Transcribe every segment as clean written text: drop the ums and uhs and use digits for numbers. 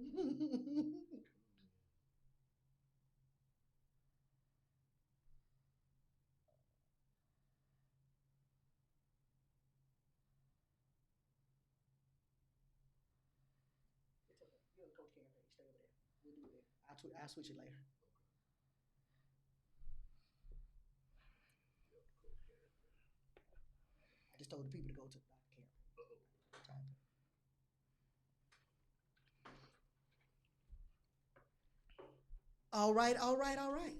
You're the Coach Karen page. Stay over there. We'll do it there. I'll switch it later. I just told the people to go to Dr. Karen. All right, all right, all right.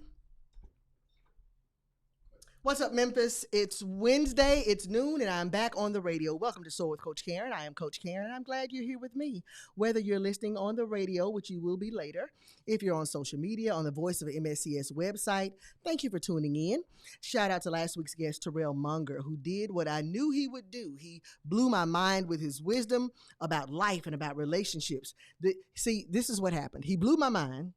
What's up, Memphis? It's Wednesday, it's noon, and I'm back on the radio. Welcome to Soar with Coach Karren. I am Coach Karren, and I'm glad you're here with me. Whether you're listening on the radio, which you will be later, if you're on social media, on the Voice of MSCS website, thank you for tuning in. Shout out to last week's guest, Terrell Munger, who did what I knew he would do. He blew my mind with his wisdom about life and about relationships. See, this is what happened. He blew my mind,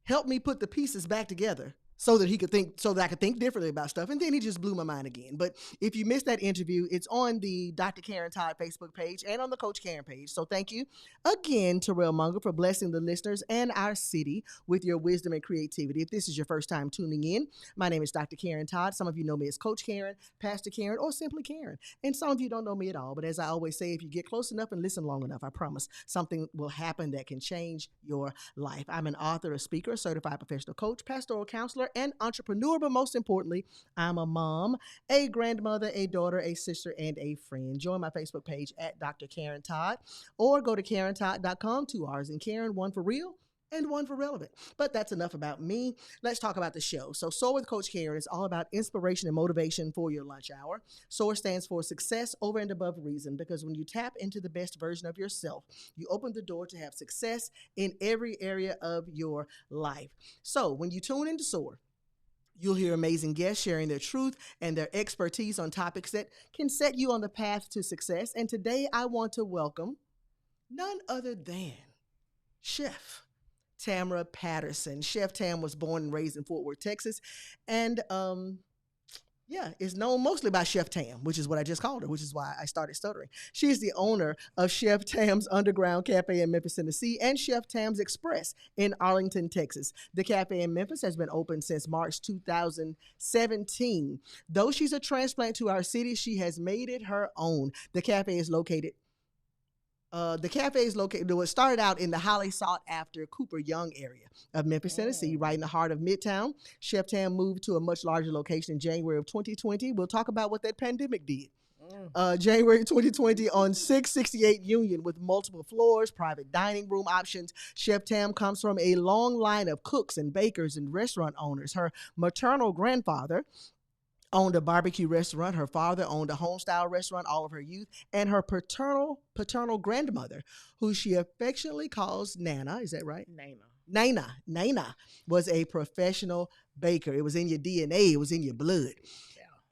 helped me put the pieces back together so that he could think, so that I could think differently about stuff. And then he just blew my mind again. But if you missed that interview, it's on the Dr. Karren Todd Facebook page and on the Coach Karren page. So thank you again, Terrell Munger, for blessing the listeners and our city with your wisdom and creativity. If this is your first time tuning in, my name is Dr. Karren Todd. Some of you know me as Coach Karren, Pastor Karren, or simply Karren. And some of you don't know me at all. But as I always say, if you get close enough and listen long enough, I promise something will happen that can change your life. I'm an author, a speaker, a certified professional coach, pastoral counselor, and entrepreneur, but most importantly, I'm a mom, a grandmother, a daughter, a sister, and a friend. Join my Facebook page at Dr. Karren Todd, or go to KarrenTodd.com. 2 R's in Karren, one for real and one for relevant. But that's enough about me. Let's talk about the show. So Soar with Coach Karren is all about inspiration and motivation for your lunch hour. Soar stands for success over and above reason, because when you tap into the best version of yourself, you open the door to have success in every area of your life. So when you tune into Soar, you'll hear amazing guests sharing their truth and their expertise on topics that can set you on the path to success. And today I want to welcome none other than Chef Tamara Patterson. Chef Tam was born and raised in Fort Worth, Texas, and is known mostly by Chef Tam, which is what I just called her, which is why I started stuttering. She is the owner of Chef Tam's Underground Cafe in Memphis, Tennessee, and Chef Tam's Express in Arlington, Texas. The cafe in Memphis has been open since March 2017. Though she's a transplant to our city, she has made it her own. The cafe is located it started out in the highly sought after Cooper Young area of Memphis, Tennessee, right in the heart of Midtown. Chef Tam moved to a much larger location in January of 2020. We'll talk about what that pandemic did. January 2020 on 668 Union, with multiple floors, private dining room options. Chef Tam comes from a long line of cooks and bakers and restaurant owners. Her maternal grandfather owned a barbecue restaurant. Her father owned a home-style restaurant all of her youth. And her paternal grandmother, who she affectionately calls Nana, is that right? Nana was a professional baker. It was in your DNA. It was in your blood.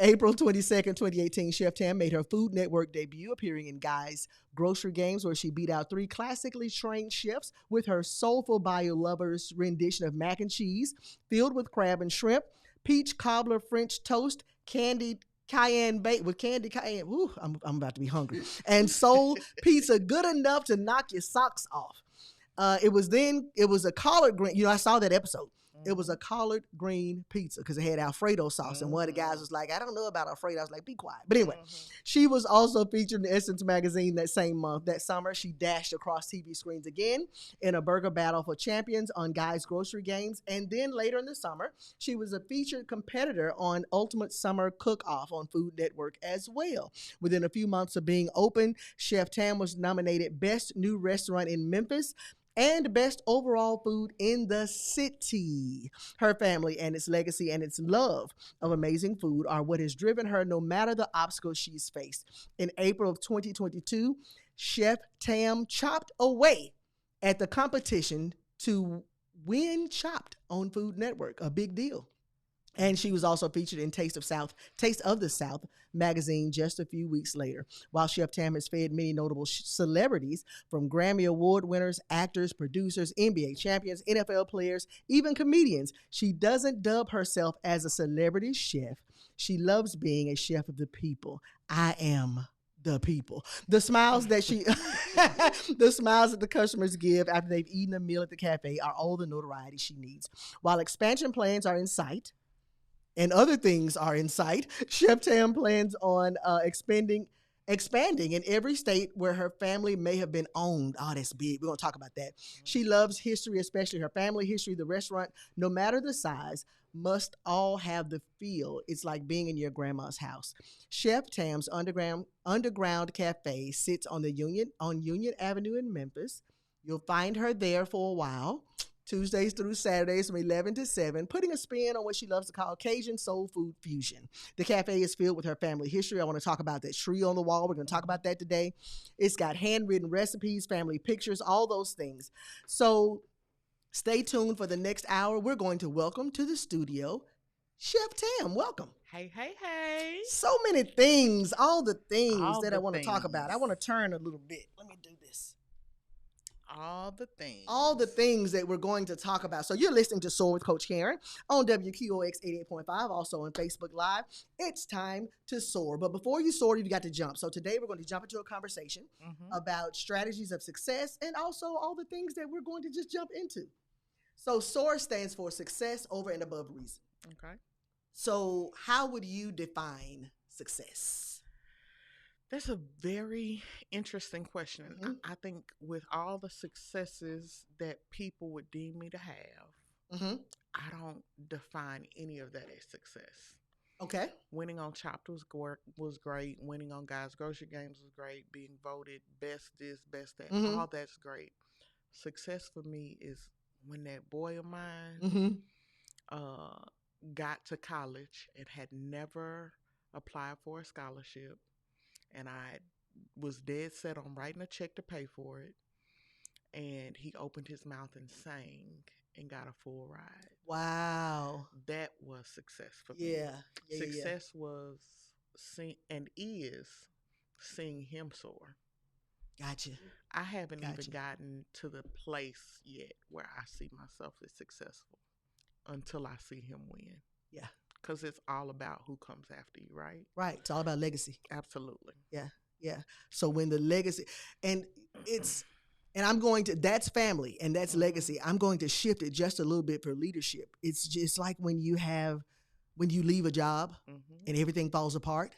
April 22nd, 2018, Chef Tam made her Food Network debut, appearing in Guy's Grocery Games, where she beat out 3 classically trained chefs with her soulful bio lovers rendition of mac and cheese filled with crab and shrimp, peach cobbler French toast, candied cayenne bake with candy cayenne. Ooh, I'm about to be hungry. And soul pizza good enough to knock your socks off. It was a collard green. I saw that episode. It was a collard green pizza because it had Alfredo sauce. And one of the guys was like, I don't know about Alfredo. I was like, be quiet. But anyway, she was also featured in Essence magazine that same month. That summer, she dashed across TV screens again in a burger battle for champions on Guy's Grocery Games. And then later in the summer, she was a featured competitor on Ultimate Summer Cook-Off on Food Network as well. Within a few months of being open, Chef Tam was nominated Best New Restaurant in Memphis and Best Overall Food in the City. Her family and its legacy and its love of amazing food are what has driven her no matter the obstacles she's faced. In April of 2022, Chef Tam chopped away at the competition to win Chopped on Food Network, a big deal. And she was also featured in Taste of the South magazine just a few weeks later. While Chef Tam has fed many notable celebrities, from Grammy Award winners, actors, producers, NBA champions, NFL players, even comedians, she doesn't dub herself as a celebrity chef. She loves being a chef of the people. I am The people, the smiles that the smiles that the customers give after they've eaten a meal at the cafe are all the notoriety she needs. While expansion plans are in sight and other things are in sight, Chef Tam plans on expanding in every state where her family may have been owned. Oh, that's big. We're going to talk about that. She loves history, especially her family history. The restaurant, no matter the size, must all have the feel. It's like being in your grandma's house. Chef Tam's underground cafe sits on Union Avenue in Memphis. You'll find her there for a while, Tuesdays through Saturdays from 11 to 7, putting a spin on what she loves to call Cajun soul food fusion. The cafe is filled with her family history. I want to talk about that tree on the wall. We're going to talk about that today. It's got handwritten recipes, family pictures, all those things. So stay tuned for the next hour. We're going to welcome to the studio Chef Tam. Welcome. Hey, hey, hey. So many things, all the things All that the I want to talk things. about. I want to turn a little bit. Let me do this. All the things. All the things that we're going to talk about. So you're listening to Soar with Coach Karren on WQOX 88.5, also on Facebook Live. It's time to soar. But before you soar, you've got to jump. So today we're going to jump into a conversation about strategies of success and also all the things that we're going to just jump into. So SOAR stands for success over and above reason. Okay. So how would you define success? That's a very interesting question. Mhm. I think with all the successes that people would deem me to have, Mm-hmm. I don't define any of that as success. Okay. Winning on Chopped was great. Winning on Guys Grocery Games was great. Being voted best this, best that, Mhm. all that's great. Success for me is when that boy of mine Mm-hmm. got to college and had never applied for a scholarship, and I was dead set on writing a check to pay for it, and he opened his mouth and sang and got a full ride. Wow. That was success for me. Yeah. Success was and is seeing him soar. Gotcha. I haven't Gotcha. even gotten to the place yet where I see myself as successful until I see him win. Yeah. Because it's all about who comes after you, right? Right. It's all about legacy. Absolutely. Yeah. Yeah. So when the legacy, and I'm going to, that's family and that's legacy. I'm going to shift it just a little bit for leadership. It's just like when you leave a job and everything falls apart,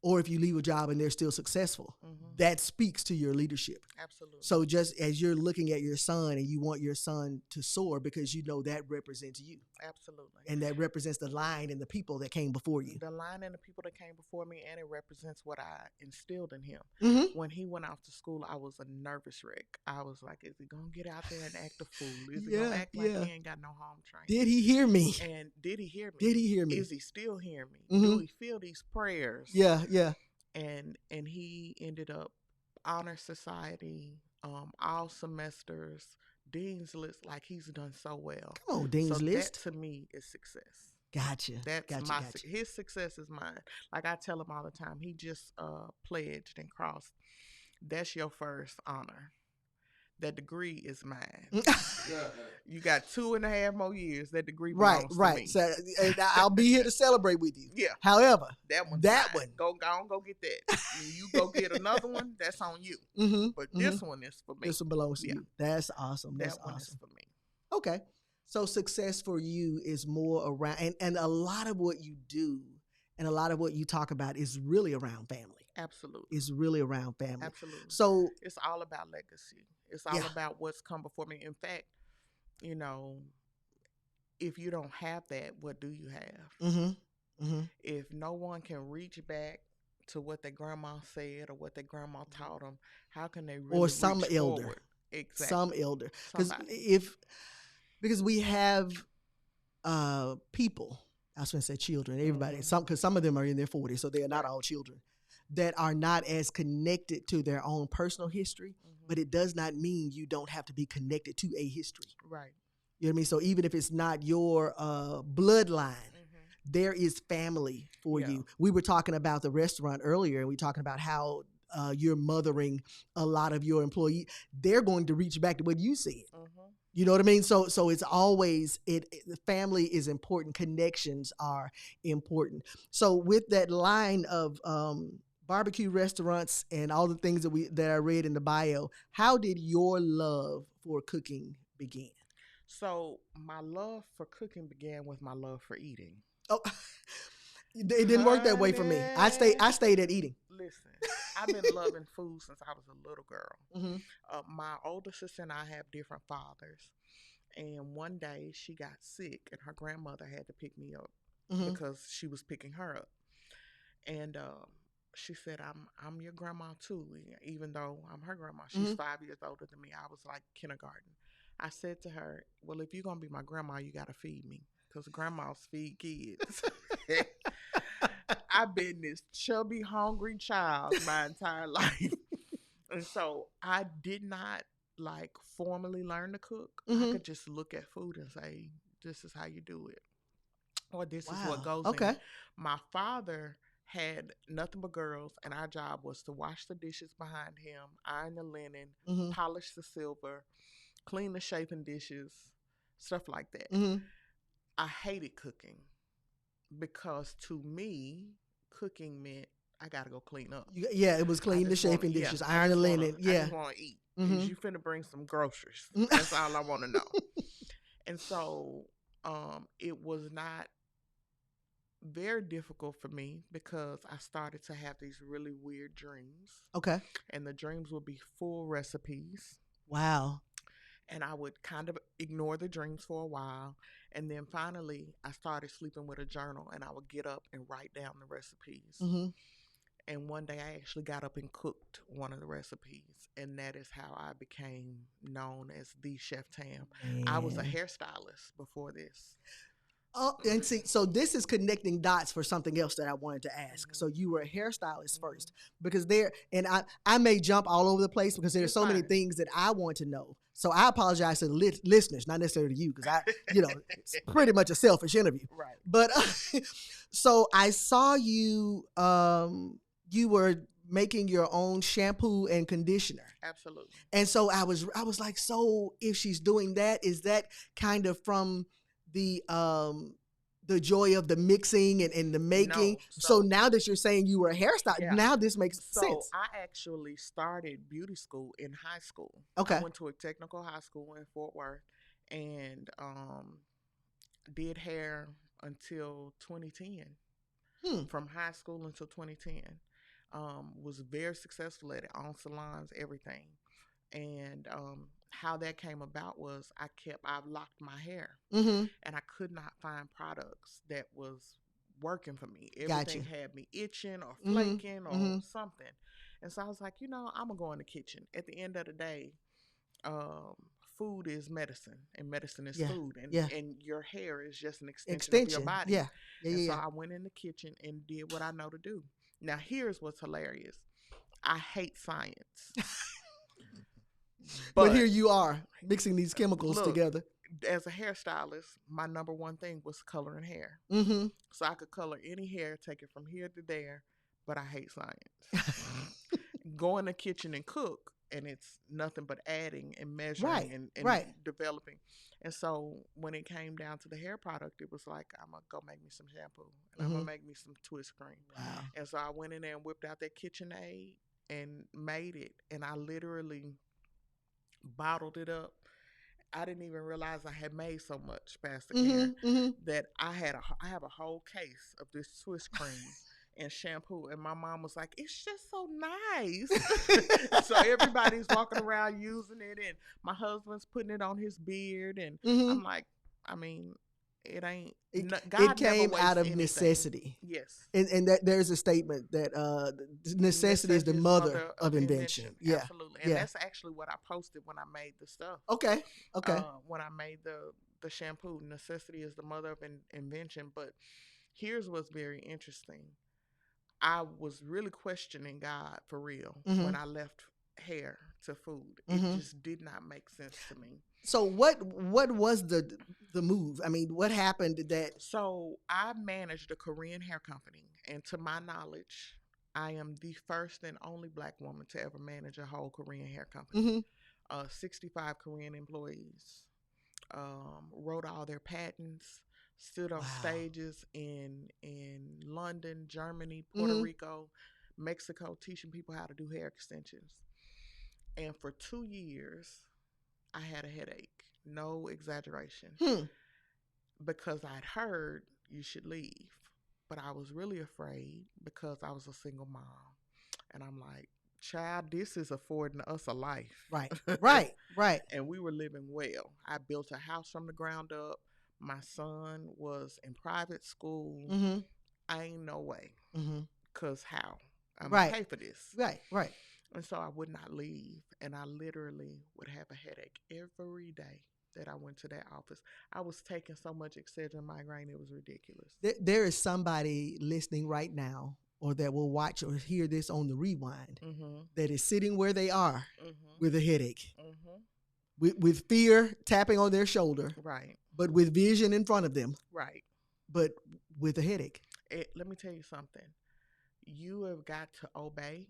or if you leave a job and they're still successful, that speaks to your leadership. Absolutely. So just as you're looking at your son and you want your son to soar because you know that represents you. Absolutely. And that represents the line and the people that came before you. The line and the people that came before me, and it represents what I instilled in him. Mm-hmm. When he went off to school, I was a nervous wreck. I was like, is he going to get out there and act a fool? Is he going to act like he ain't got no home training? Did he hear me? And did he hear me? Did he hear me? Is he still hearing me? Mm-hmm. Do he feel these prayers? Yeah, yeah. And he ended up honor society, all semesters, Dean's List, like he's done so well. Come on, Dean's List. That to me is success. Gotcha. That's his success is mine. Like I tell him all the time, he just pledged and crossed. That's your first honor. That degree is mine. You got 2.5 more years. That degree belongs to me. So I'll be here to celebrate with you. Yeah. However, that one. Go get that. You go get another one. That's on you. Mm-hmm. But this one is for me. This one belongs to you. That's awesome. That's that one awesome. Is for me. Okay. So success for you is more around, and a lot of what you do and a lot of what you talk about is really around family. Absolutely. It's really around family. Absolutely. So it's all about legacy. It's all about what's come before me. In fact, if you don't have that, what do you have? Mm-hmm. Mm-hmm. If no one can reach back to what their grandma said or what their grandma taught them, how can they really or some reach elder? Forward? Exactly. Some elder. Because we have people, I was going to say children, everybody, because some of them are in their 40s, so they are not all children, that are not as connected to their own personal history, but it does not mean you don't have to be connected to a history. Right. You know what I mean? So even if it's not your bloodline, there is family for you. We were talking about the restaurant earlier, and we were talking about how you're mothering a lot of your employees. They're going to reach back to what you said. You know what I mean? So it's always the family is important. Connections are important. So with that line of barbecue restaurants and all the things that I read in the bio, how did your love for cooking begin? So my love for cooking began with my love for eating. Oh, it didn't work that way for me. I stayed at eating. Listen, I've been loving food since I was a little girl. Mm-hmm. My older sister and I have different fathers. And one day she got sick, and her grandmother had to pick me up Mm-hmm. because she was picking her up. And she said, I'm your grandma too, even though I'm her grandma. She's Mm-hmm. 5 years older than me. I was like kindergarten. I said to her, well, if you're going to be my grandma, you got to feed me because grandmas feed kids. I've been this chubby, hungry child my entire life. And so I did not like formally learn to cook. I Mm-hmm. could just look at food and say, this is how you do it, or this is what Wow. goes Okay. in. My father had nothing but girls, and our job was to wash the dishes behind him, iron the linen, Mm-hmm. polish the silver, clean the chafing dishes, stuff like that. Mm-hmm. I hated cooking because to me, cooking meant I gotta go clean up. Yeah, it was clean the chafing dishes, iron the linen. I Yeah. just want to eat. Mm-hmm. You finna bring some groceries. That's all I want to know. And so, it was not very difficult for me because I started to have these really weird dreams. Okay. And the dreams would be full recipes. Wow. And I would kind of ignore the dreams for a while. And then finally, I started sleeping with a journal, and I would get up and write down the recipes. Mm-hmm. And one day I actually got up and cooked one of the recipes. And that is how I became known as the Chef Tam. Man. I was a hairstylist before this. Oh, and see, so this is connecting dots for something else that I wanted to ask. Mm-hmm. So you were a hairstylist first, because I may jump all over the place because there's so many things that I want to know. So I apologize to the listeners, not necessarily to you, because it's pretty much a selfish interview. Right. But so I saw you, you were making your own shampoo and conditioner. Absolutely. And so I was like, so if she's doing that, is that kind of from the joy of the mixing and the making? No, so now that you're saying you were a hairstylist, now this makes sense. So I actually started beauty school in high school. Okay. I went to a technical high school in Fort Worth and did hair until 2010. From high school until 2010. Was very successful at it, on salons, everything. And how that came about was I locked my hair, and I could not find products that was working for me. Everything had me itching or flaking or something. And so I was like, I'm going to go in the kitchen. At the end of the day, food is medicine, and medicine is food. And your hair is just an extension of your body. So I went in the kitchen and did what I know to do. Now, here's what's hilarious. I hate science. But here you are, mixing these chemicals together. As a hairstylist, my number one thing was coloring hair. So I could color any hair, take it from here to there, but I hate science. Go in the kitchen and cook, and it's nothing but adding and measuring and developing. And so when it came down to the hair product, it was like, I'm going to go make me some shampoo, and I'm going to make me some twist cream. Wow. And so I went in there and whipped out that KitchenAid and made it, and I literally bottled it up. I didn't even realize I had made so much past the can that I have a whole case of this twist cream and shampoo, and my mom was like, it's just so nice. So everybody's walking around using it, and my husband's putting it on his beard, and I'm like, I mean, it ain't. God it came out of necessity. Yes, and that there's a statement that necessity is the mother of invention. Yeah, absolutely. And that's actually what I posted when I made the stuff. Okay. When I made the shampoo, necessity is the mother of invention. But here's what's very interesting. I was really questioning God for real when I left hair to food. It just did not make sense to me. So what was the move? I mean, what happened that? So I managed a Korean hair company, and to my knowledge, I am the first and only Black woman to ever manage a whole Korean hair company. 65 Korean employees, wrote all their patents, stood on stages in London, Germany, Puerto Rico, Mexico, teaching people how to do hair extensions. And for 2 years, I had a headache. No exaggeration. Because I'd heard you should leave. But I was really afraid because I was a single mom. And I'm like, child, this is affording us a life. Right, right, right. And we were living well. I built a house from the ground up. My son was in private school. Mm-hmm. I ain't no way. Mm-hmm. Because how? I'm Right. going to pay for this. Right, right. And so I would not leave. And I literally would have a headache every day that I went to that office. I was taking so much Excedrin migraine, it was ridiculous. There is somebody listening right now, or that will watch or hear this on the rewind, that is sitting where they are with a headache, with fear tapping on their shoulder, right? But with vision in front of them, right? But with a headache. Let me tell you something. You have got to obey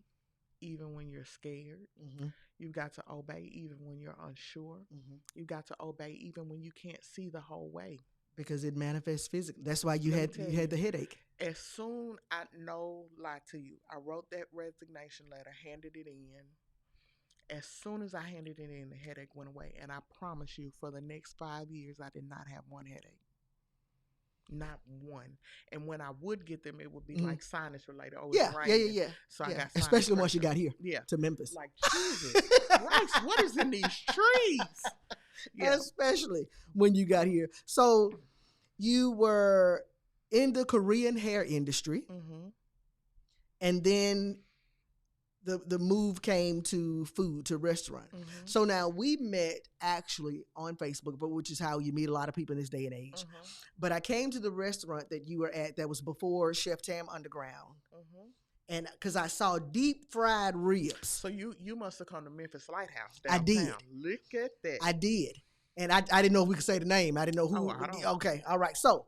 even when you're scared. You've got to obey even when you're unsure. You've got to obey even when you can't see the whole way. Because it manifests physically. That's why you had the headache. As soon, I no lie to you, I wrote that resignation letter, handed it in. As soon as I handed it in, the headache went away. And I promise you, for the next 5 years, I did not have one headache. Not one. And when I would get them, it would be like sinus related. Oh, yeah. So I got sinus especially pressure. once you got here to Memphis. Like, Jesus Christ, what is in these trees? Especially when you got here. So you were in the Korean hair industry, and then the move came to food, to restaurant. So now we met actually on Facebook, but which is how you meet a lot of people in this day and age. But I came to the restaurant that you were at that was before Chef Tam Underground. And because I saw deep fried ribs. So you must have come to Memphis Lighthouse I downtown. did. Look at that. I did. And I didn't know if we could say the name. I didn't know who. Okay. All right. So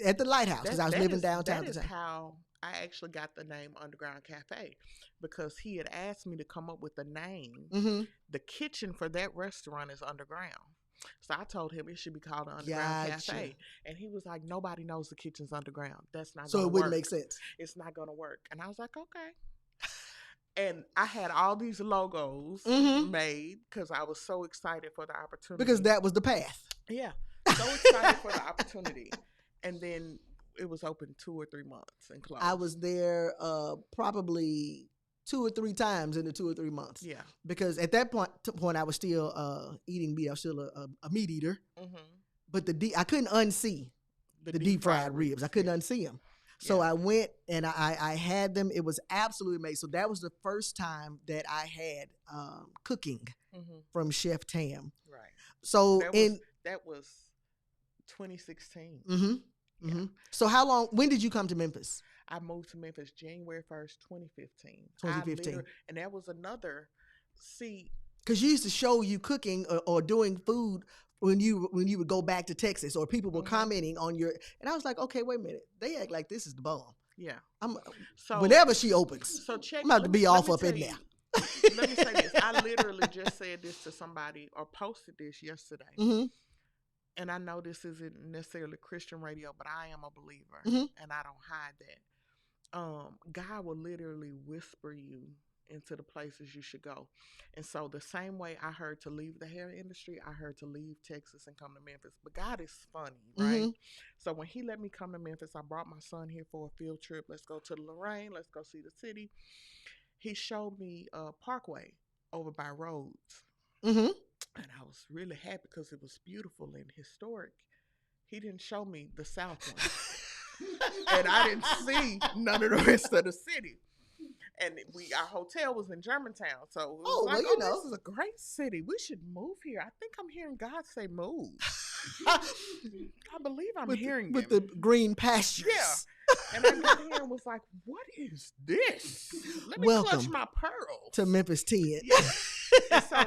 at the Lighthouse, because I was living downtown. That is how I actually got the name Underground Cafe, because he had asked me to come up with a name. The kitchen for that restaurant is underground. So I told him it should be called the Underground Cafe. And he was like, nobody knows the kitchen's underground. That's not going to work. So it wouldn't make sense. It's not going to work. And I was like, okay. And I had all these logos made because I was so excited for the opportunity. Because that was the path. Yeah. So excited for the opportunity. And then it was open 2 or 3 months and closed. I was there probably 2 or 3 times in the 2 or 3 months. Yeah. Because at that point I was still eating meat. I was still a meat eater. But I couldn't unsee the deep fried ribs. I couldn't unsee them. So I went and I had them. It was absolutely amazing. So that was the first time that I had cooking from Chef Tam. Right. So that was 2016. So when did you come to Memphis? I moved to Memphis January 1st, 2015. 2015. And that was another, because you used to show you cooking or doing food when you would go back to Texas, or people were commenting on your, and I was like, okay, wait a minute. They act like this is the bomb. Yeah. Whenever she opens, I'm about to be off up in there. Let me say this. I literally just said this to somebody or posted this yesterday. And I know this isn't necessarily Christian radio, but I am a believer, and I don't hide that. God will literally whisper you into the places you should go. And so the same way I heard to leave the hair industry, I heard to leave Texas and come to Memphis. But God is funny, right? So when he let me come to Memphis, I brought my son here for a field trip. Let's go to Lorraine. Let's go see the city. He showed me a parkway over by Rhodes. And I was really happy because it was beautiful and historic. He didn't show me the south one. And I didn't see none of the rest of the city. And our hotel was in Germantown. So it was this is a great city. We should move here. I think I'm hearing God say move. I believe I'm hearing with the green pastures. Yeah. And I got here and was like, what is this? Let me clutch my pearls. To Memphis 10. Yeah. And so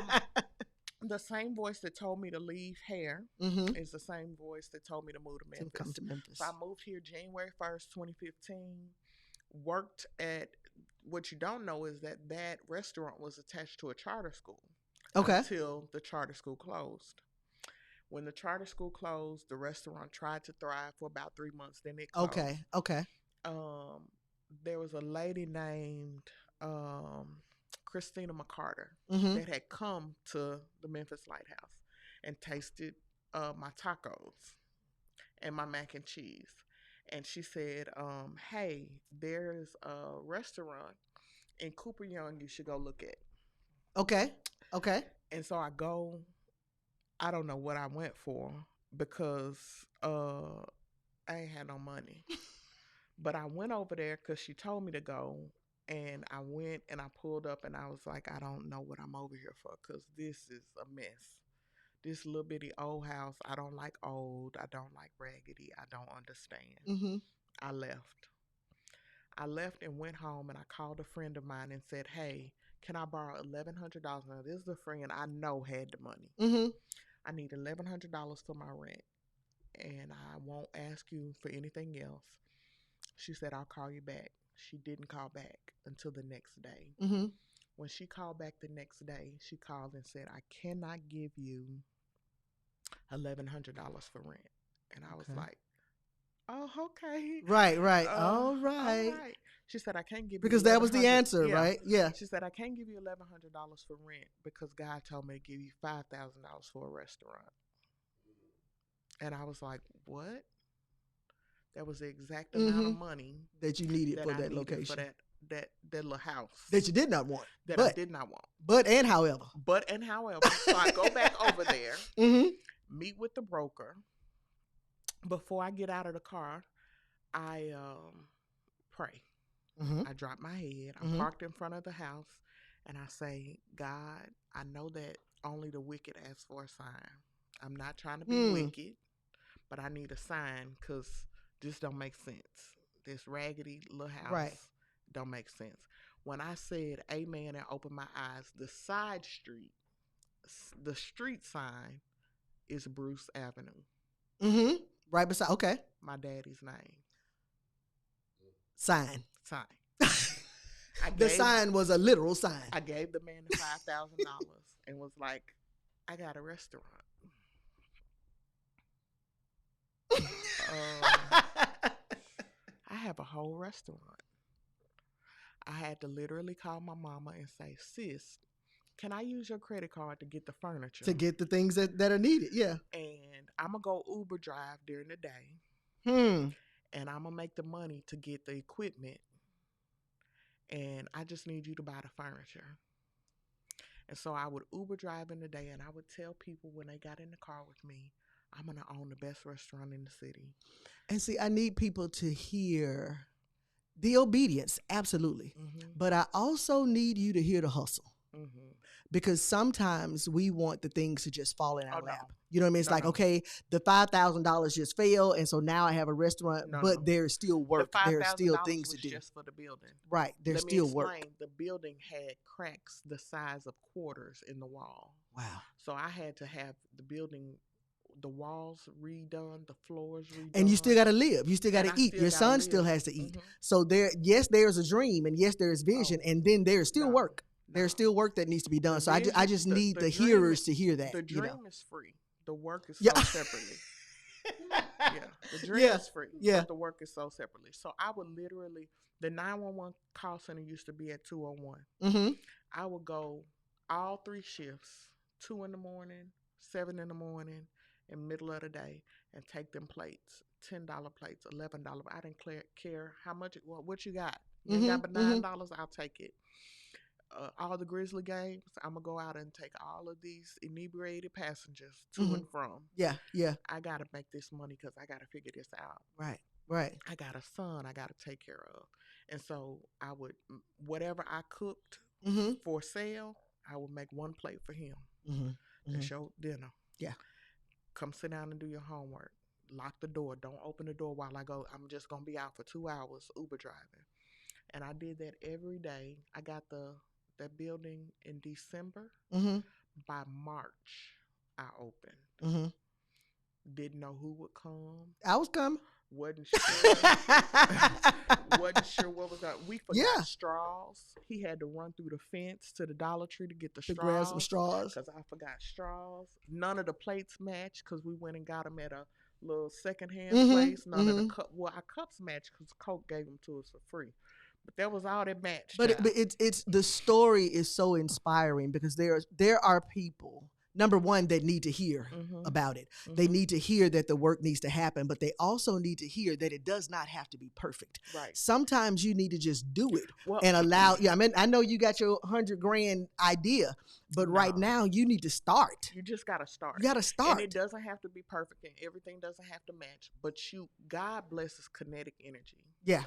the same voice that told me to leave hair is the same voice that told me to move to Memphis. Come to Memphis. So I moved here January 1st, 2015. Worked at, what you don't know is that restaurant was attached to a charter school. Okay. Until the charter school closed. When the charter school closed, the restaurant tried to thrive for about 3 months. Then it closed. Okay. there was a lady named um, Christina McCarter Mm-hmm. that had come to the Memphis Lighthouse and tasted my tacos and my mac and cheese. And she said, hey, there's a restaurant in Cooper Young you should go look at. Okay. Okay. And so I go, I don't know what I went for because I ain't had no money. But I went over there because she told me to go. And I went and I pulled up and I was like, I don't know what I'm over here for because this is a mess. This little bitty old house, I don't like old. I don't like raggedy. I don't understand. Mm-hmm. I left. I left and went home and I called a friend of mine and said, hey, can I borrow $1,100? Now, this is a friend I know had the money. Mm-hmm. I need $1,100 for my rent and I won't ask you for anything else. She said, I'll call you back. She didn't call back until the next day. Mm-hmm. When she called back the next day, she called and said, I cannot give you $1,100 for rent. And I was Okay. like, oh, okay. Right. Right. All All right. right. She said, I can't give you Because that was the 1,100. answer, Yeah. right? Yeah. She said, I can't give you $1,100 for rent because God told me to give you $5,000 for a restaurant. And I was like, what? That was the exact amount of money That you needed that for I that needed location. for that little house That you did not want. that but, I did not want. But and however. But and however. So I go back over there, Mm-hmm. meet with the broker. Before I get out of the car, I pray. Mm-hmm. I drop my head. I'm parked in front of the house and I say, God, I know that only the wicked ask for a sign. I'm not trying to be wicked, but I need a sign because this don't make sense. This raggedy little house don't make sense. When I said amen and opened my eyes, the side street, the street sign is Bruce Avenue. Mm-hmm. Right beside. Okay. My daddy's name. Sign. The sign was a literal sign. I gave the man the $5,000 and was like, I got a restaurant. I have a whole restaurant. I had to literally call my mama and say, sis, can I use your credit card to get the furniture? To get the things that are needed, yeah. And I'm going to go Uber drive during the day. And I'm going to make the money to get the equipment. And I just need you to buy the furniture. And so I would Uber drive in the day and I would tell people when they got in the car with me, I'm going to own the best restaurant in the city. And see, I need people to hear the obedience, absolutely. But I also need you to hear the hustle. Because sometimes we want the things to just fall in our lap. No. You know what I mean? It's okay, the $5,000 just failed, and so now I have a restaurant, but there's still work. There's still things to do. Just for the building. Right. There's still work. The building had cracks the size of quarters in the wall. Wow. So I had to have the building, the walls redone, the floors redone. And you still got to live. You still got to eat. Your son still has to eat. So there's a dream, and yes, there's vision, and then there's still work. There's still work that needs to be done. So I just need the hearers to hear that. The dream is free. The work is sold separately. The dream is free. But the work is sold separately. So I would literally, the 911 call center used to be at 201. I would go all 3 shifts, 2 in the morning, 7 in the morning, and middle of the day, and take them plates, $10 plates, $11. I didn't care how much, what you got. You ain't got but $9, I'll take it. All the Grizzly games, I'm going to go out and take all of these inebriated passengers to and from. Yeah. I got to make this money because I got to figure this out. Right. I got a son I got to take care of. And so I would, whatever I cooked for sale, I would make 1 plate for him. And show dinner. Yeah. Come sit down and do your homework. Lock the door. Don't open the door while I go. I'm just going to be out for 2 hours Uber driving. And I did that every day. I got that building in December. By March, I opened. Didn't know who would come. I was coming. Wasn't sure. Wasn't sure what was up. We forgot straws. He had to run through the fence to the Dollar Tree to get the straws. To grab some straws. Because I forgot straws. None of the plates matched because we went and got them at a little secondhand place. None of the our cups matched because Coke gave them to us for free. But that was all that matched. But it's the story is so inspiring because there are people, number one, that need to hear about it. They need to hear that the work needs to happen, but they also need to hear that it does not have to be perfect. Right. Sometimes you need to just do it and allow. Yeah, I mean, I know you got your $100,000 idea, but right now you need to start. You just got to start. You got to start. And it doesn't have to be perfect, and everything doesn't have to match. But God blesses kinetic energy. Yeah.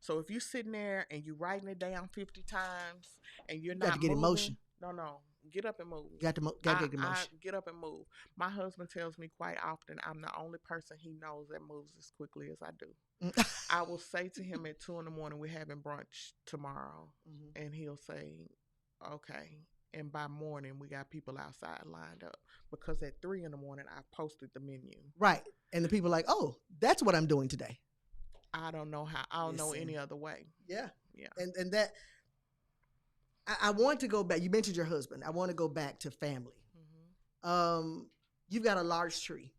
So if you're sitting there and you're writing it down 50 times and you're not got to get moving, emotion. No. Get up and move. Got to get emotion. Get up and move. My husband tells me quite often I'm the only person he knows that moves as quickly as I do. I will say to him at 2 a.m, we're having brunch tomorrow. And he'll say, okay. And by morning, we got people outside lined up. Because at 3 a.m, I posted the menu. Right. And the people are like, oh, that's what I'm doing today. I don't know how. I don't know any other way. Yeah. And that, I want to go back. You mentioned your husband. I want to go back to family. You've got a large tree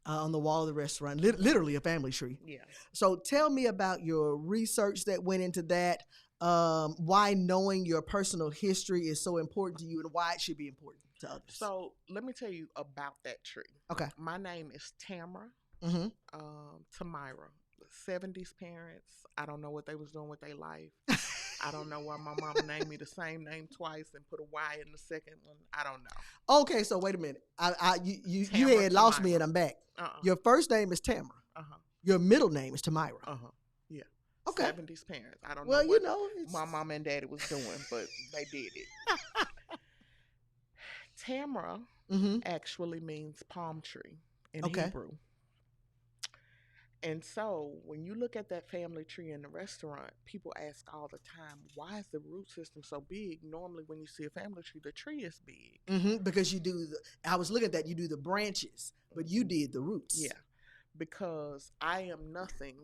on the wall of the restaurant, literally a family tree. Yeah. So tell me about your research that went into that, why knowing your personal history is so important to you and why it should be important to others. So let me tell you about that tree. Okay. My name is Tamara Tamira. 70s parents. I don't know what they was doing with their life. I don't know why my mama named me the same name twice and put a Y in the second one. I don't know. Okay, so wait a minute. You had lost me and I'm back. Your first name is Tamara. Your middle name is Tamira. Yeah. Okay. 70s parents. I don't know what my mom and daddy was doing, but they did it. Tamara actually means palm tree in Hebrew. And so when you look at that family tree in the restaurant, people ask all the time, why is the root system so big? Normally when you see a family tree, the tree is big. Because you do I was looking at that, you do the branches, but you did the roots. Yeah, because I am nothing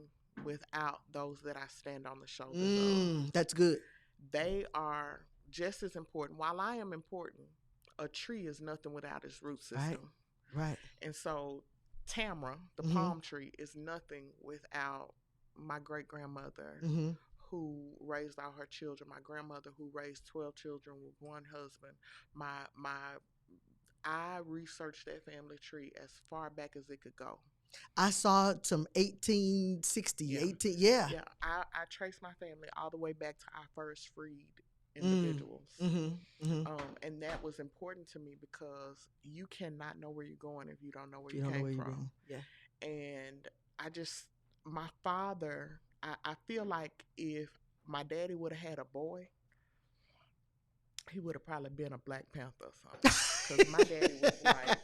without those that I stand on the shoulders of. That's good. They are just as important. While I am important, a tree is nothing without its root system. Right. And so Tamara, the palm tree, is nothing without my great-grandmother who raised all her children, my grandmother who raised 12 children with one husband. I researched that family tree as far back as it could go. I saw some 1860, Yeah, I traced my family all the way back to our first freed individuals. And that was important to me because you cannot know where you're going if you don't know where you came from. Yeah. And my father, I feel like if my daddy would have had a boy, he would have probably been a Black Panther or something. Because my daddy was like,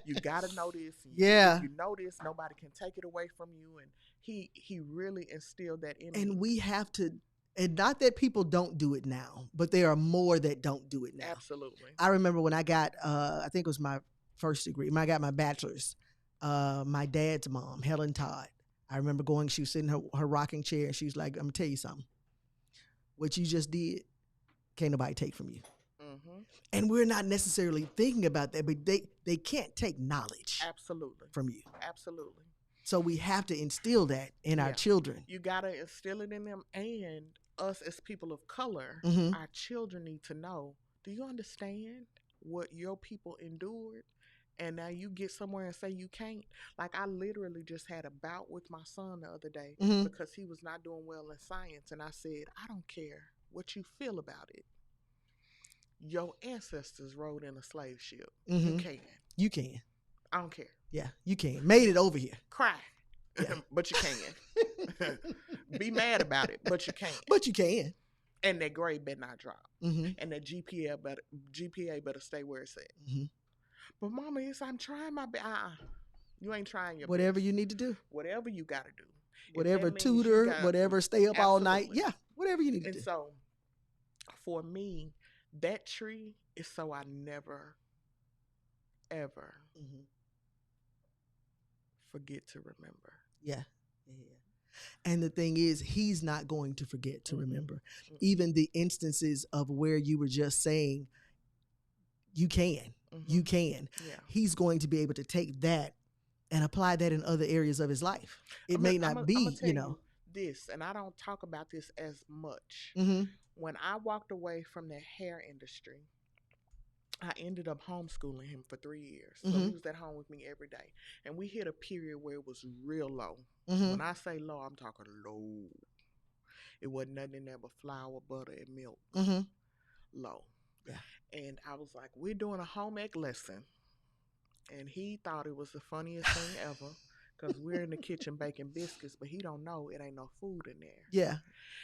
you got to know this. If you know this, nobody can take it away from you. And he really instilled that in me. And we have to. And not that people don't do it now, but there are more that don't do it now. Absolutely. I remember when I got, I think it was my first degree, when I got my bachelor's, my dad's mom, Helen Todd, I remember she was sitting in her rocking chair and she was like, I'm going to tell you something. What you just did, can't nobody take from you. And we're not necessarily thinking about that, but they can't take knowledge from you. Absolutely. So we have to instill that in our children. You got to instill it in them, and us as people of color, our children need to know, do you understand what your people endured? And now you get somewhere and say you can't. Like I literally just had a bout with my son the other day because he was not doing well in science. And I said, I don't care what you feel about it. Your ancestors rode in a slave ship. You can. You can. I don't care. Yeah, you can. Made it over here. Cry. Yeah. But you can. Be mad about it, but you can. But you can. And that grade better not drop. And that GPA better stay where it's at. But mama, I'm trying my best. You ain't trying your whatever best. you need to do. Whatever you got to do. Whatever tutor, whatever stay up all night. Yeah, whatever you need to do. And so, for me, that tree is so I never, ever forget to remember. Yeah. And the thing is, he's not going to forget to remember. Even the instances of where you were just saying, you can. You can. Yeah. He's going to be able to take that and apply that in other areas of his life. It may not be, this, and I don't talk about this as much. Mm-hmm. When I walked away from the hair industry, I ended up homeschooling him for 3 years. So Mm-hmm. he was at home with me every day. And we hit a period where it was real low. Mm-hmm. When I say low, I'm talking low. It wasn't nothing in there but flour, butter, and milk. Mm-hmm. Low. Yeah. And I was like, we're doing a home ec lesson. And he thought it was the funniest thing ever. Because we're in the kitchen baking biscuits, but he don't know it ain't no food in there. Yeah.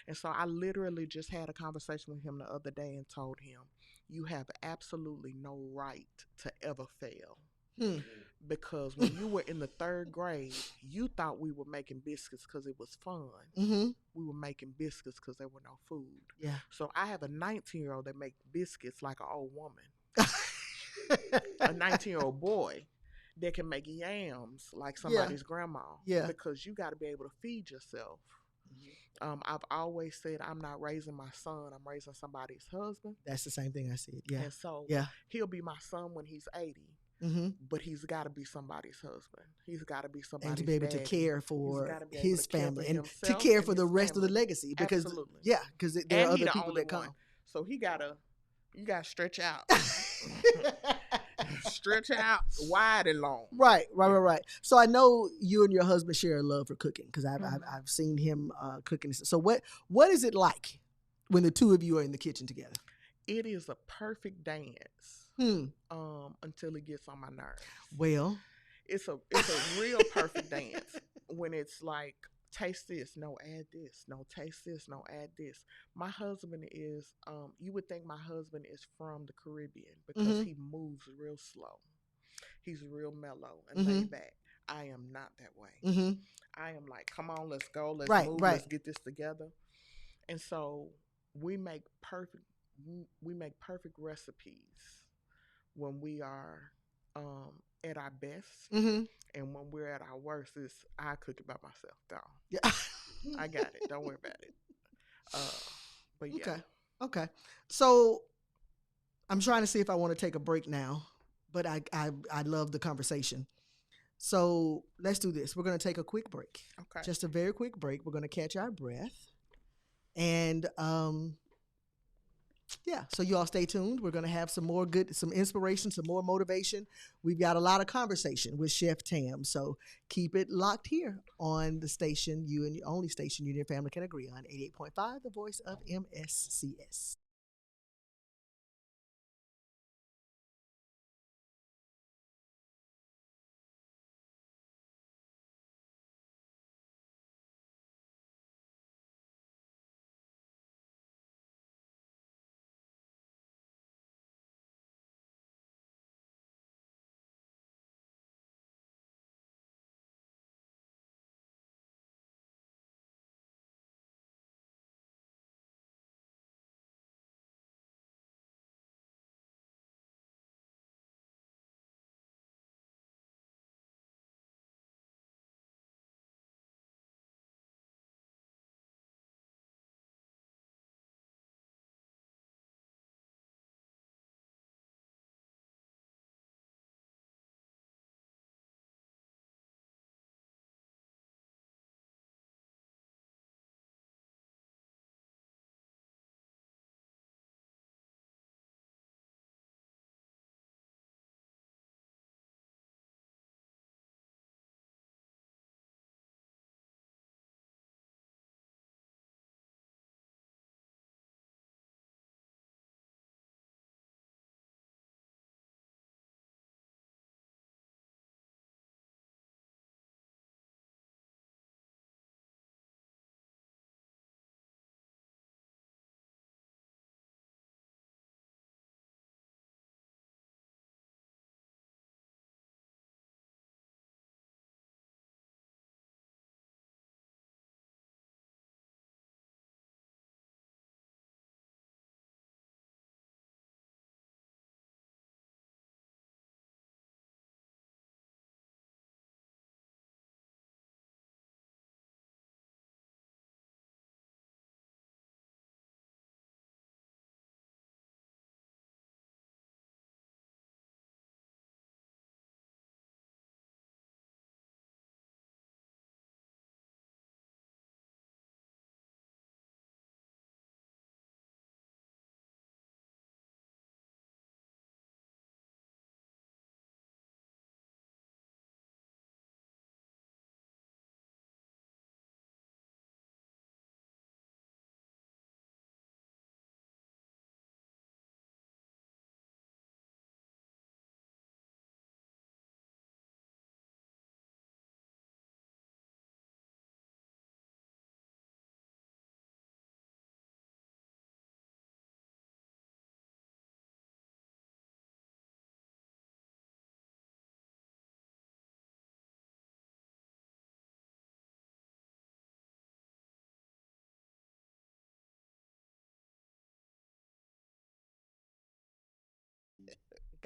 And so I literally just had a conversation with him the other day and told him, you have absolutely no right to ever fail. Hmm. Because when you were in the 3rd grade, you thought we were making biscuits because it was fun. Mm-hmm. We were making biscuits because there were no food. Yeah. So I have a 19-year-old that makes biscuits like an old woman. A 19-year-old boy that can make yams like somebody's grandma. Yeah. Because you got to be able to feed yourself. I've always said I'm not raising my son. I'm raising somebody's husband. That's the same thing I said. Yeah. And so yeah. he'll be my son when he's 80. Mm-hmm. But he's got to be somebody's husband. He's got to be somebody's and to be able daddy. to care for his family and to care for the rest of the legacy. Because Absolutely. yeah, because there are And he other the people only that come. one. So you gotta stretch out. Stretch out wide and long. Right. So I know you and your husband share a love for cooking because I've seen him cooking. So what is it like when the two of you are in the kitchen together? It is a perfect dance. Until it gets on my nerves. Well, it's a real perfect dance when it's like, taste this, no add this, no taste this, no add this. My husband is you would think my husband is from the Caribbean because he moves real slow. He's real mellow and laid back. I am not that way. I am like, come on, let's go, let's move, let's get this together. And so we make perfect recipes when we are at our best. And when we're at our worst, I cook it by myself, dog. Yeah. I got it. Don't worry about it. But yeah. Okay. So I'm trying to see if I want to take a break now, but I love the conversation. So let's do this. We're going to take a quick break. Okay. Just a very quick break. We're going to catch our breath. And yeah, so you all stay tuned. We're going to have some inspiration, some more motivation. We've got a lot of conversation with Chef Tam. So keep it locked here on the station, you and your only station you and your family can agree on, 88.5, the voice of MSCS.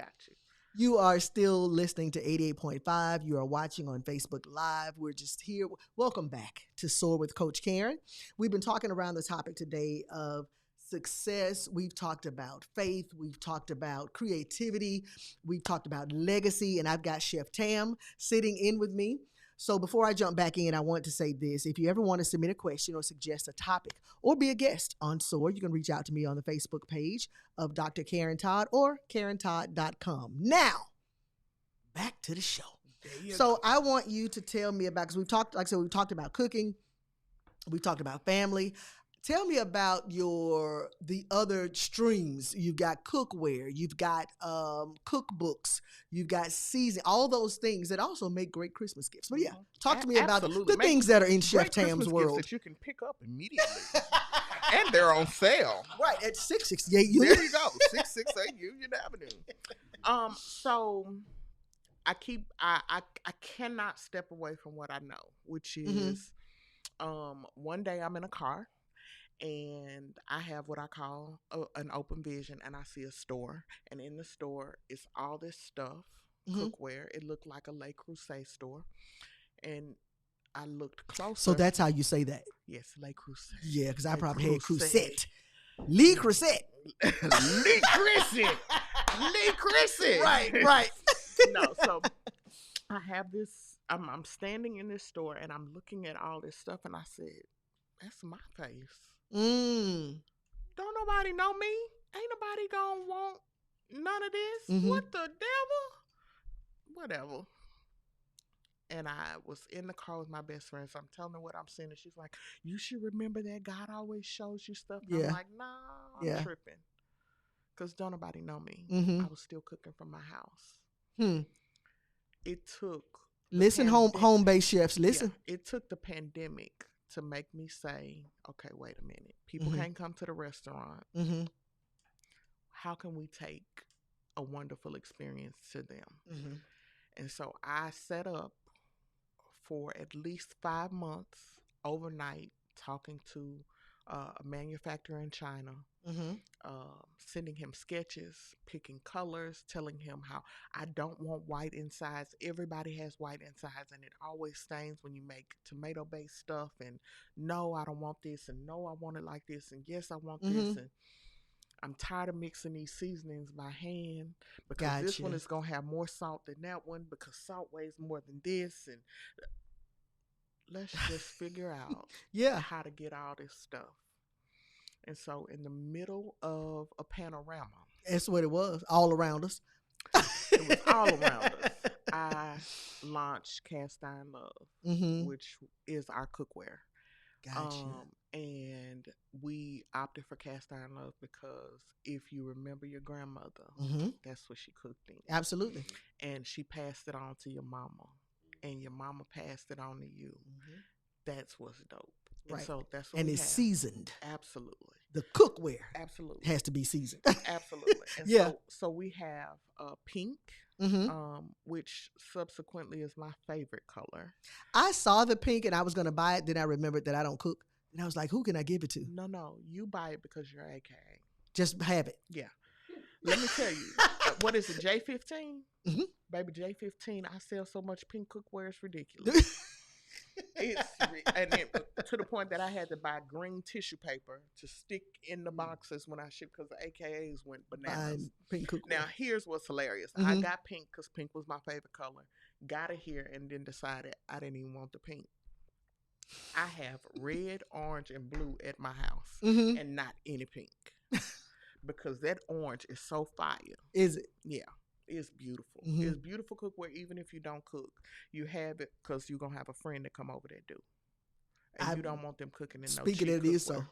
Got you. You are still listening to 88.5. You are watching on Facebook Live. We're just here. Welcome back to Soar with Coach Karren. We've been talking around the topic today of success. We've talked about faith. We've talked about creativity. We've talked about legacy. And I've got Chef Tam sitting in with me. So before I jump back in, I want to say this. If you ever want to submit a question or suggest a topic or be a guest on SOAR, you can reach out to me on the Facebook page of Dr. Karren Todd or KarrenTodd.com. Now, back to the show. So I want you to tell me about, because we've talked, like I said, we've talked about cooking. We've talked about family. Tell me about the other streams. You've got cookware, you've got cookbooks, you've got season, all those things that also make great Christmas gifts. But yeah, talk to me about the things that are in Chef Tam's world that you can pick up immediately, and they're on sale. Right at 668 Union. There you go, 668 Union Avenue. So I cannot step away from what I know, which is, one day I'm in a car. And I have what I call an open vision, and I see a store. And in the store is all this stuff, cookware. It looked like a Le Creuset store. And I looked closer. So that's how you say that? Yes, Le Creuset. Yeah, because I probably had Creuset. Le Creuset. Le Creuset. Le Creuset. Right. No, so I have this. I'm standing in this store, and I'm looking at all this stuff, and I said, that's my face. Don't nobody know me. Ain't nobody gonna want none of this. What the devil? Whatever. And I was in the car with my best friend, so I'm telling her what I'm seeing, and she's like, you should remember that God always shows you stuff. And I'm like, nah, I'm tripping. Because don't nobody know me. I was still cooking from my house. It took... Listen, home-based chefs, listen. Yeah, it took the pandemic to make me say, okay, wait a minute. People can't come to the restaurant. How can we take a wonderful experience to them? And so I set up for at least 5 months overnight, talking to a manufacturer in China, sending him sketches, picking colors, telling him how I don't want white insides. Everybody has white insides, and it always stains when you make tomato-based stuff. And no, I don't want this, and no, I want it like this, and yes, I want this. And I'm tired of mixing these seasonings by hand, because this one is going to have more salt than that one, because salt weighs more than this. And let's just figure out how to get all this stuff. And so in the middle of a panorama. That's what it was, all around us. It was all around us. I launched Cast Iron Love, which is our cookware. Gotcha. And we opted for Cast Iron Love because if you remember your grandmother, that's what she cooked in. Absolutely. And she passed it on to your mama, and your mama passed it on to you. That's what's dope. And right. So that's what and it's have. Seasoned. Absolutely. The cookware. Absolutely. Has to be seasoned. Absolutely. And so we have pink, which subsequently is my favorite color. I saw the pink and I was going to buy it. Then I remembered that I don't cook. And I was like, who can I give it to? No. You buy it because you're AKA. Just have it. Yeah. Let me tell you. What is it, J15? Baby, J15, I sell so much pink cookware, it's ridiculous. And then, to the point that I had to buy green tissue paper to stick in the boxes when I ship, because the AKAs went bananas. Pink cookware. Now, here's what's hilarious. I got pink because pink was my favorite color. Got it here and then decided I didn't even want the pink. I have red, orange, and blue at my house, and not any pink. Because that orange is so fire. Is it? Yeah. It's beautiful. It's beautiful cookware, even if you don't cook. You have it because you're going to have a friend that come over that do. And you don't want them cooking in no cheap cookware. Speaking of this, so.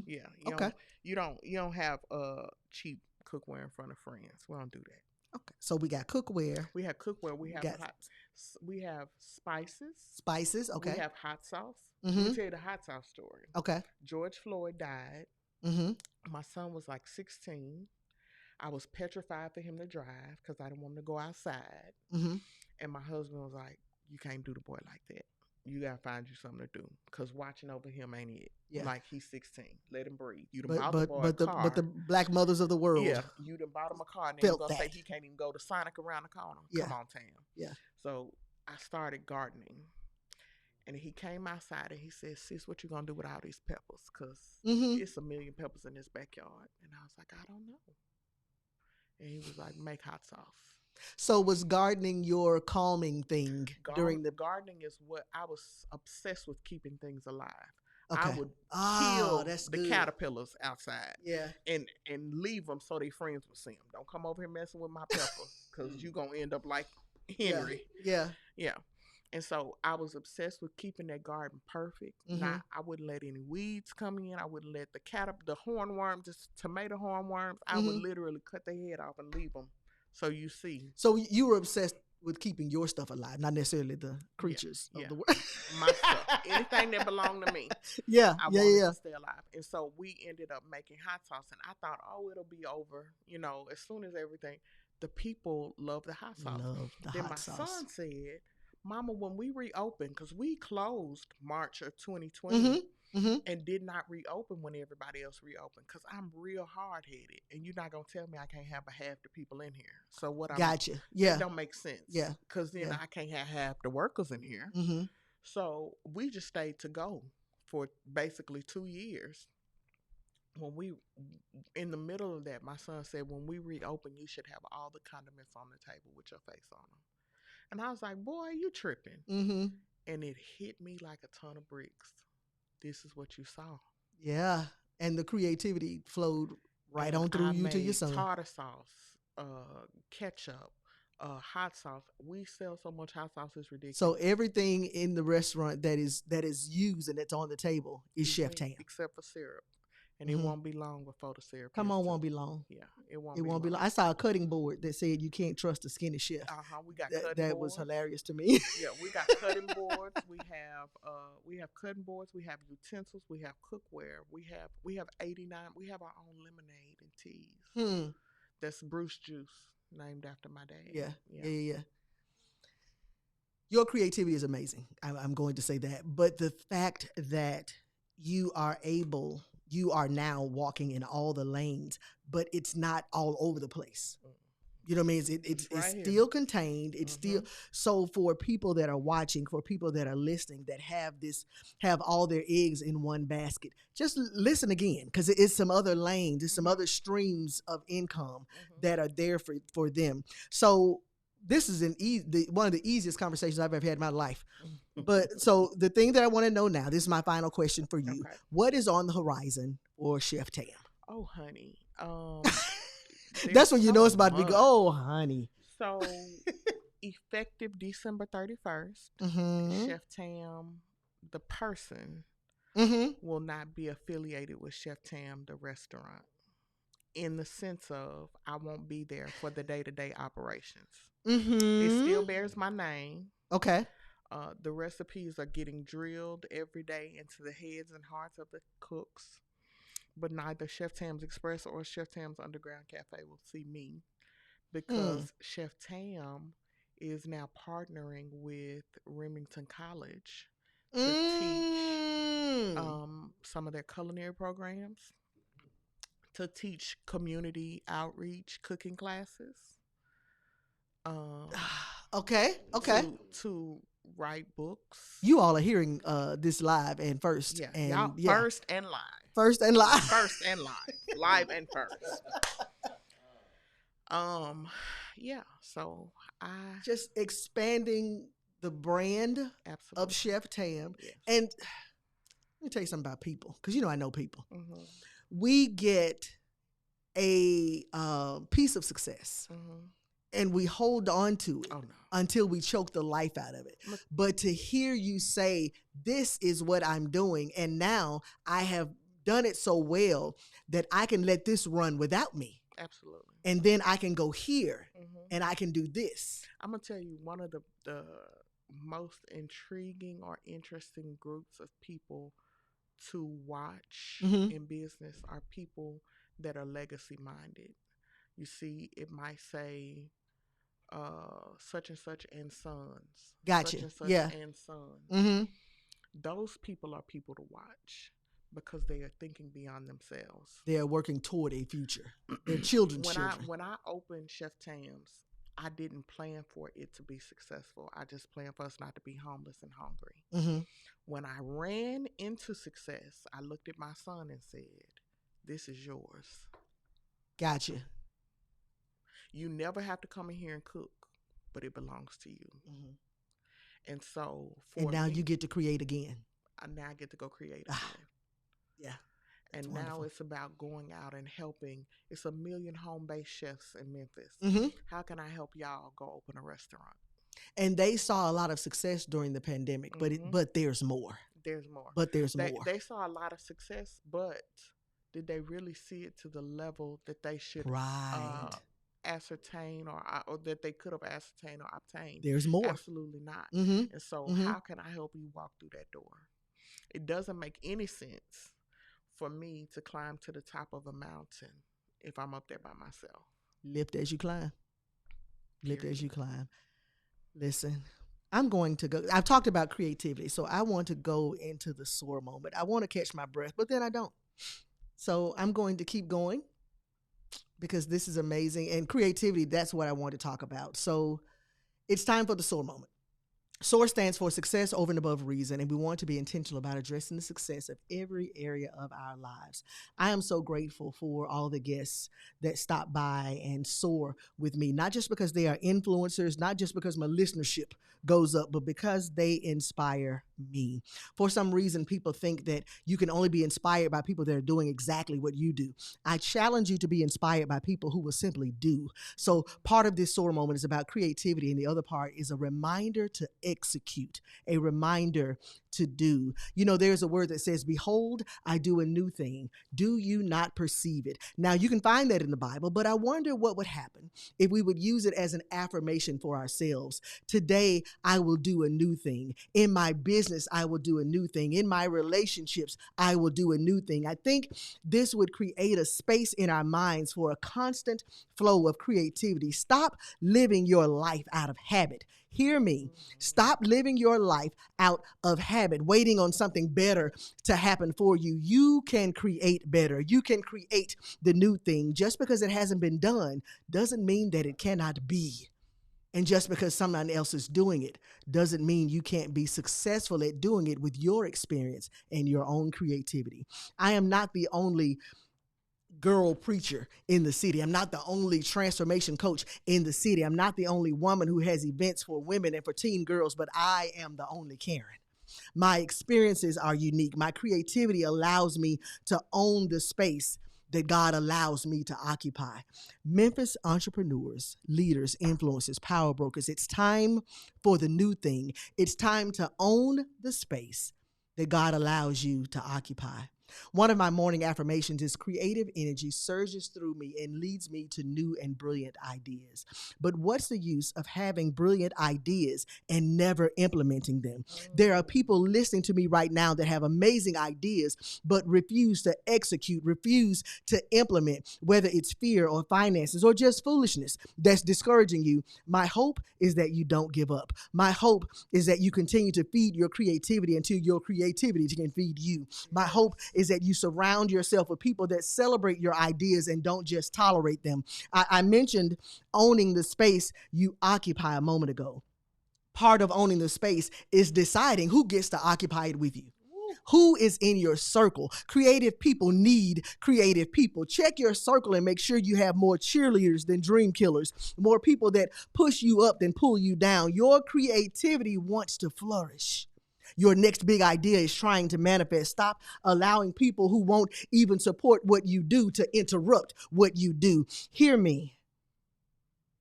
Yeah. You don't have cheap cookware in front of friends. We don't do that. Okay. So we got cookware. We have cookware. We have spices. Spices, okay. We have hot sauce. Let me tell you the hot sauce story. Okay. George Floyd died. My son was like 16. I was petrified for him to drive because I didn't want him to go outside. And my husband was like, you can't do the boy like that. you gotta find you something to do. Cause watching over him ain't it. Yeah. Like he's 16. Let him breathe. You done But bought the but boy a but the car. but the black mothers of the world. Yeah, you done bought him a car, and then you Felt gonna say that. he can't even go to Sonic around the corner. Yeah. Come on, Tam. Yeah. So I started gardening. And he came outside and he said, "Sis, what you gonna do with all these peppers? Cause it's a million peppers in this backyard." And I was like, "I don't know." And he was like, "Make hot sauce." So was gardening your calming thing during the gardening is what I was obsessed with, keeping things alive. Okay. I would kill the caterpillars outside, and leave them so their friends would see them. Don't come over here messing with my peppers, because you gonna end up like Henry. Yeah. And so I was obsessed with keeping that garden perfect. I wouldn't let any weeds come in. I wouldn't let the hornworms, just tomato hornworms. I would literally cut their head off and leave them. So you see. So you were obsessed with keeping your stuff alive, not necessarily the creatures of the world. My stuff. Anything that belonged to me. I wanted to stay alive. And so we ended up making hot sauce. And I thought, it'll be over, as soon as everything. The people love the hot sauce. Then my son said, "Mama, when we reopened," because we closed March of 2020 and did not reopen when everybody else reopened, because I'm real hard-headed, and you're not going to tell me I can't have half the people in here. So what Gotcha. It don't make sense. Yeah. Because then I can't have half the workers in here. So we just stayed to go for basically 2 years. In the middle of that, my son said, "When we reopen, you should have all the condiments on the table with your face on them." And I was like, "Boy, you tripping." And it hit me like a ton of bricks. This is what you saw. Yeah. And the creativity flowed right on through you to your son. Tartar sauce, ketchup, hot sauce. We sell so much hot sauce, it's ridiculous. So everything in the restaurant that is used and that's on the table is Chef Tam. Except for syrup. And it won't be long before the syrup. Won't be long. Yeah, it won't be long. I saw a cutting board that said you can't trust a skinny chef. We got cutting boards. That was hilarious to me. Yeah, we got cutting boards. We have cutting boards. We have utensils. We have cookware. We have 89. We have our own lemonade and teas. That's Bruce Juice, named after my dad. Yeah. Your creativity is amazing. I'm going to say that, but the fact that you are now walking in all the lanes, but it's not all over the place. You know what I mean? It's still contained. It's still, so for people that are watching, for people that are listening, that have all their eggs in one basket, just listen again, because it's some other lanes, it's some other streams of income that are there for them. So this is one of the easiest conversations I've ever had in my life. But so the thing that I want to know now, this is my final question for you. Okay. What is on the horizon for Chef Tam? Oh, honey. That's when you know it's about to be, oh, honey. So effective December 31st, Chef Tam, the person, will not be affiliated with Chef Tam, the restaurant, in the sense of I won't be there for the day-to-day operations. It still bears my name. Okay. The recipes are getting drilled every day into the heads and hearts of the cooks, but neither Chef Tam's Express or Chef Tam's Underground Cafe will see me, because Chef Tam is now partnering with Remington College to teach some of their culinary programs, to teach community outreach cooking classes. Okay. To write books. You all are hearing this live and first. First and live. First and live. First and live. Live and first. So I just expanding the brand of Chef Tam. Yes. And let me tell you something about people, because I know people. We get a piece of success. And we hold on to it until we choke the life out of it. But to hear you say, this is what I'm doing, and now I have done it so well that I can let this run without me. Absolutely. And then I can go here and I can do this. I'm going to tell you, one of the most intriguing or interesting groups of people to watch in business are people that are legacy minded. You see, it might say such and such and sons, Gotcha. such and such Yeah. and sons. Mm-hmm. Those people are people to watch because they are thinking beyond themselves. They are working toward a future. Their children's children. When I opened Chef Tam's, I didn't plan for it to be successful. I just planned for us not to be homeless and hungry. Mm-hmm. When I ran into success, I looked at my son and said, "This is yours. Gotcha. You never have to come in here and cook, but it belongs to you." Mm-hmm. And so, and now you get to create again. Now I get to go create again. Yeah. And wonderful. now it's about going out and helping. It's 1 million home-based chefs in Memphis. Mm-hmm. How can I help y'all go open a restaurant? And they saw a lot of success during the pandemic, but there's more. There's more. But there's more. They saw a lot of success, but did they really see it to the level that they should ascertain or that they could have ascertained or obtained? There's more. Absolutely not. Mm-hmm. And so how can I help you walk through that door? It doesn't make any sense for me to climb to the top of a mountain if I'm up there by myself. Lift as you climb. Lift as you climb. Listen, I'm going to go. I've talked about creativity, so I want to go into the Soar moment. I want to catch my breath, but then I don't. So I'm going to keep going because this is amazing. And creativity, that's what I want to talk about. So it's time for the Soar moment. SOAR stands for Success Over and Above Reason, and we want to be intentional about addressing the success of every area of our lives. I am so grateful for all the guests that stop by and soar with me, not just because they are influencers, not just because my listenership goes up, but because they inspire me. For some reason, people think that you can only be inspired by people that are doing exactly what you do. I challenge you to be inspired by people who will simply do. So part of this SOAR moment is about creativity, and the other part is a reminder to execute, a reminder to do. You know, there's a word that says, "Behold, I do a new thing. Do you not perceive it?" Now, you can find that in the Bible, but I wonder what would happen if we would use it as an affirmation for ourselves. Today, I will do a new thing. In my business, I will do a new thing. In my relationships, I will do a new thing. I think this would create a space in our minds for a constant flow of creativity. Stop living your life out of habit. Hear me. Stop living your life out of habit, waiting on something better to happen for you. You can create better. You can create the new thing. Just because it hasn't been done doesn't mean that it cannot be. And just because someone else is doing it doesn't mean you can't be successful at doing it with your experience and your own creativity. I am not the only girl preacher in the city. I'm not the only transformation coach in the city. I'm not the only woman who has events for women and for teen girls, but I am the only Karren. My experiences are unique. My creativity allows me to own the space that God allows me to occupy. Memphis entrepreneurs, leaders, influencers, power brokers, it's time for the new thing. It's time to own the space that God allows you to occupy. One of my morning affirmations is creative energy surges through me and leads me to new and brilliant ideas. But what's the use of having brilliant ideas and never implementing them? There are people listening to me right now that have amazing ideas, but refuse to execute, refuse to implement, whether it's fear or finances or just foolishness that's discouraging you. My hope is that you don't give up. My hope is that you continue to feed your creativity until your creativity can feed you. My hope is that you surround yourself with people that celebrate your ideas and don't just tolerate them. I mentioned owning the space you occupy a moment ago. Part of owning the space is deciding who gets to occupy it with you. Who is in your circle? Creative people need creative people. Check your circle and make sure you have more cheerleaders than dream killers, more people that push you up than pull you down. Your creativity wants to flourish. Your next big idea is trying to manifest. Stop allowing people who won't even support what you do to interrupt what you do. Hear me.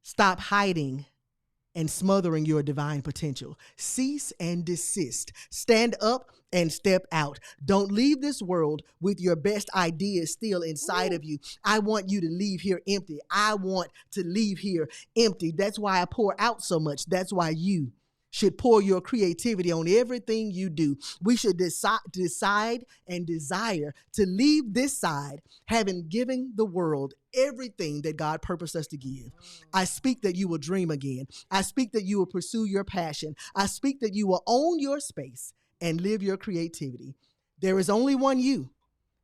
Stop hiding and smothering your divine potential. Cease and desist. Stand up and step out. Don't leave this world with your best ideas still inside of you. I want you to leave here empty. I want to leave here empty. That's why I pour out so much. That's why you should pour your creativity on everything you do. We should decide and desire to leave this side having given the world everything that God purposed us to give. I speak that you will dream again. I speak that you will pursue your passion. I speak that you will own your space and live your creativity. There is only one you,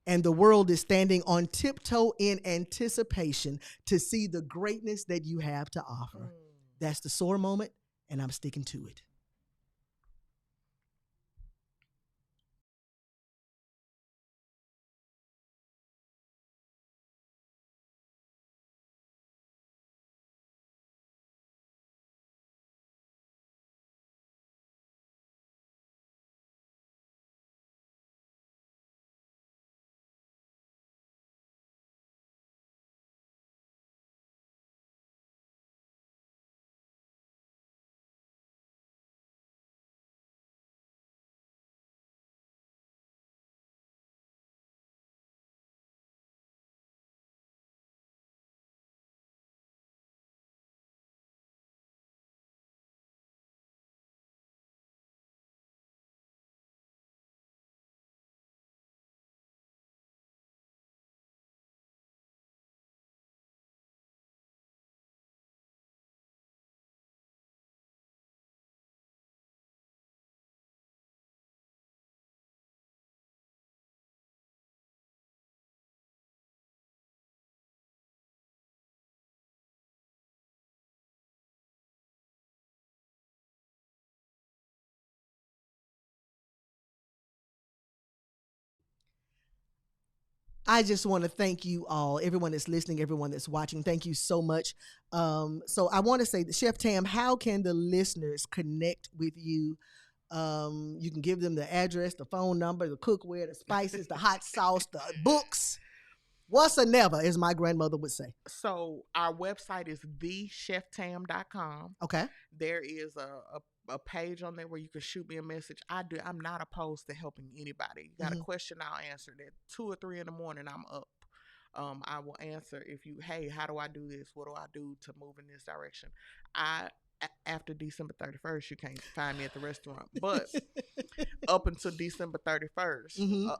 and the world is standing on tiptoe in anticipation to see the greatness that you have to offer. That's the Soar moment, and I'm sticking to it. I just want to thank you all, everyone that's listening, everyone that's watching. Thank you so much. So I want to say, Chef Tam, how can the listeners connect with you? You can give them the address, the phone number, the cookware, the spices, the hot sauce, the books. What's a never, as my grandmother would say. So our website is thecheftam.com. Okay. There is a page on there where you can shoot me a message. I'm not opposed to helping anybody. You got a question, I'll answer it. At 2 or 3 in the morning, I'm up. I will answer if you, hey, how do I do this? What do I do to move in this direction? After December 31st, you can't find me at the restaurant. But up until December 31st,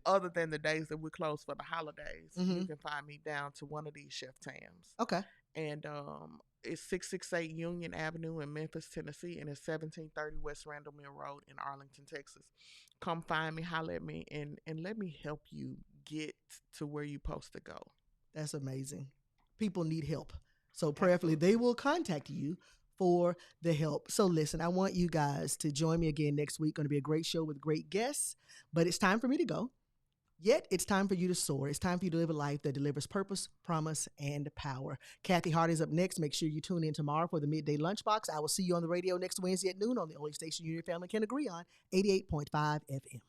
other than the days that we close for the holidays, you can find me down to one of these Chef Tams. Okay. And it's 668 Union Avenue in Memphis, Tennessee, and it's 1730 West Randall Mill Road in Arlington, Texas. Come find me, holler at me, and let me help you get to where you're supposed to go. That's amazing. People need help. So prayerfully, they will contact you for the help. So listen, I want you guys to join me again next week. Going to be a great show with great guests, but it's time for me to go. Yet it's time for you to soar. It's time for you to live a life that delivers purpose, promise, and power. Kathy Hardy's up next. Make sure you tune in tomorrow for the Midday Lunchbox. I will see you on the radio next Wednesday at noon on the only station you and your family can agree on, 88.5 FM.